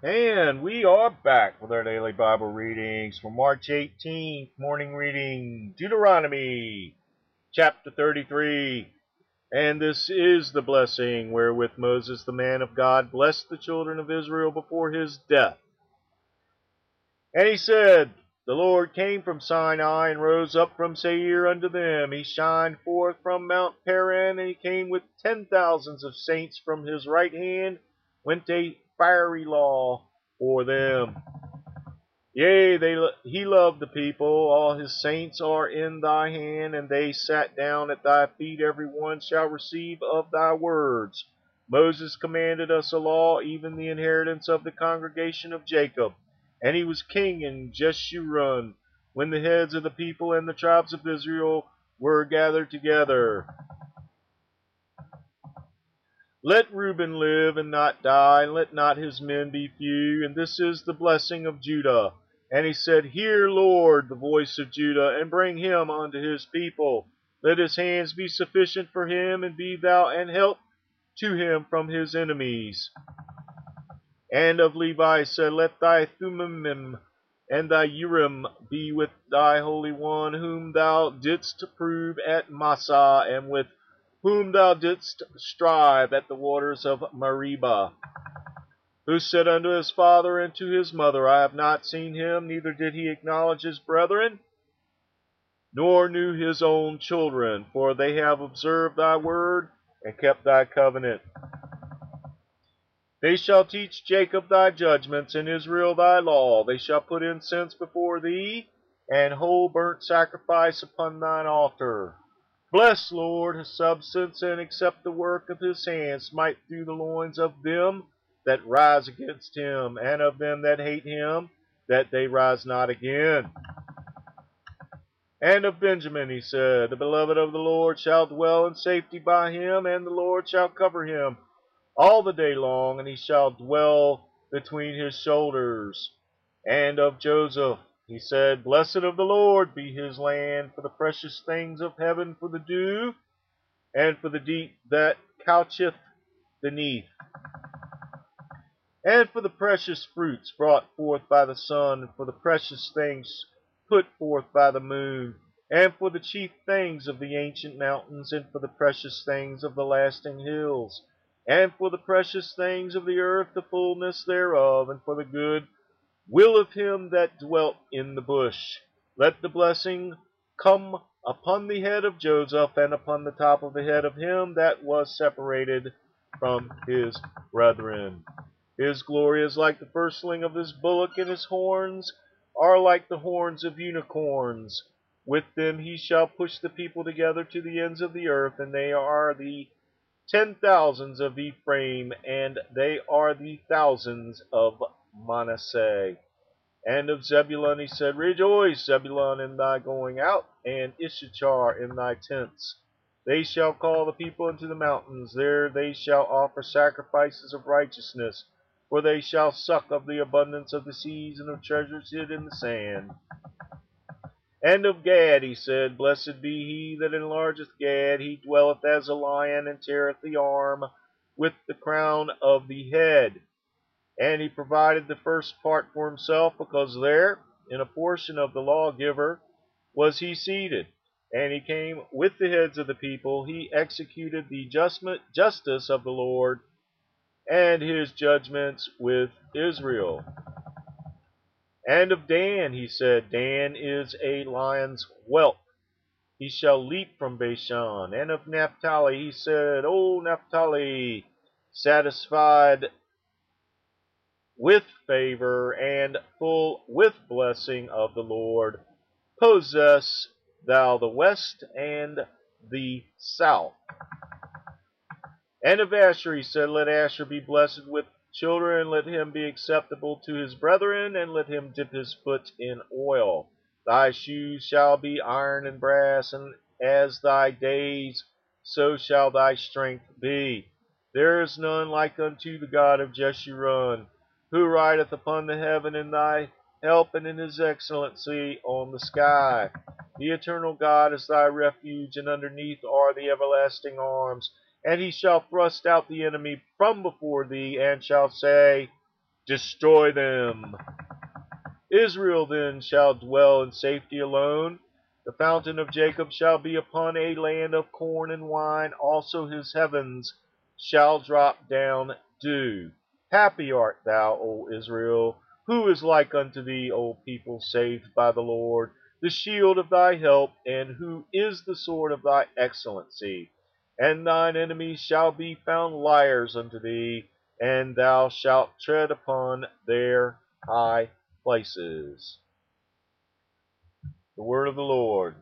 And we are back with our daily Bible readings for March 18th, morning reading, Deuteronomy chapter 33. And this is the blessing wherewith Moses, the man of God, blessed the children of Israel before his death. And he said, The Lord came from Sinai and rose up from Seir unto them. He shined forth from Mount Paran, and he came with 10,000s of saints from his right hand, went a fiery law for them. Yea, he loved the people. All his saints are in thy hand, and they sat down at thy feet. Every one shall receive of thy words. Moses commanded us a law, even the inheritance of the congregation of Jacob. And he was king in Jeshurun, when the heads of the people and the tribes of Israel were gathered together. Let Reuben live and not die, and let not his men be few. And this is the blessing of Judah. And he said, Hear, Lord, the voice of Judah, and bring him unto his people. Let his hands be sufficient for him, and be thou an help to him from his enemies. And of Levi said, Let thy Thummim and thy Urim be with thy Holy One, whom thou didst prove at Massah, and with whom thou didst strive at the waters of Meribah, who said unto his father and to his mother, I have not seen him, neither did he acknowledge his brethren, nor knew his own children, for they have observed thy word and kept thy covenant. They shall teach Jacob thy judgments, and Israel thy law. They shall put incense before thee, and whole burnt sacrifice upon thine altar. Bless, Lord, his substance, and accept the work of his hands. Smite through the loins of them that rise against him, and of them that hate him, that they rise not again. And of Benjamin he said, The beloved of the Lord shall dwell in safety by him, and the Lord shall cover him all the day long, and he shall dwell between his shoulders. And of Joseph he said, Blessed of the Lord be his land, for the precious things of heaven, for the dew, and for the deep that coucheth beneath, and for the precious fruits brought forth by the sun, and for the precious things put forth by the moon, and for the chief things of the ancient mountains, and for the precious things of the lasting hills, and for the precious things of the earth, the fullness thereof, and for the good will of him that dwelt in the bush. Let the blessing come upon the head of Joseph, and upon the top of the head of him that was separated from his brethren. His glory is like the firstling of his bullock, and his horns are like the horns of unicorns. With them he shall push the people together to the ends of the earth, and they are the 10,000s of Ephraim, and they are the thousands of Manasseh. And of Zebulun he said, Rejoice, Zebulun, in thy going out, and Issachar in thy tents. They shall call the people into the mountains. There they shall offer sacrifices of righteousness, for they shall suck of the abundance of the seas, and of treasures hid in the sand. And of Gad he said, Blessed be he that enlargeth Gad. He dwelleth as a lion, and teareth the arm with the crown of the head. And he provided the first part for himself, because there, in a portion of the lawgiver, was he seated. And he came with the heads of the people. He executed the justice of the Lord, and his judgments with Israel. And of Dan he said, Dan is a lion's whelp. He shall leap from Bashan. And of Naphtali he said, O Naphtali, satisfied with favor and full with blessing of the Lord, possess thou the west and the south. And of Asher he said, Let Asher be blessed with children, let him be acceptable to his brethren, and let him dip his foot in oil. Thy shoes shall be iron and brass, and as thy days, so shall thy strength be. There is none like unto the God of Jeshurun, who rideth upon the heaven in thy help, and in his excellency on the sky. The eternal God is thy refuge, and underneath are the everlasting arms. And he shall thrust out the enemy from before thee, and shall say, destroy them. Israel then shall dwell in safety alone. The fountain of Jacob shall be upon a land of corn and wine. Also his heavens shall drop down dew. Happy art thou, O Israel. Who is like unto thee, O people saved by the Lord, the shield of thy help, and who is the sword of thy excellency? And thine enemies shall be found liars unto thee, and thou shalt tread upon their high places. The word of the Lord.